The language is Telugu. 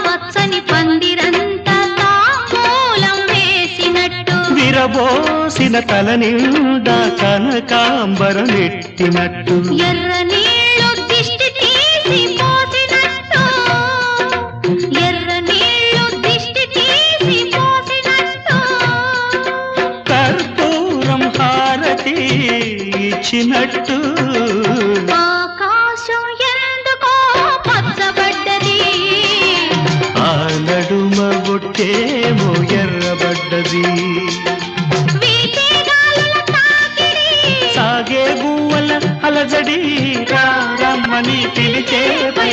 పచ్చని పందిరంతా తాంబూలం వేసినట్టు విరబోసిన తల నిండా కనకాంబరం ఎట్టినట్టు ఎర్ర నీళ్ళు దిష్టి తీసి పోసినట్టు ఎర్ర నీళ్ళు దిష్టి తీసి పోసినట్టు కర్పూరం హారతి ఇచ్చినట్టు ఆకాశం ఎందుకో పచ్చబడ్డది ఆ నడుమ బొట్టేమో ఎర్రబడ్డది సాగే గువ్వల అలజడి రమ్మని పిలిచే పై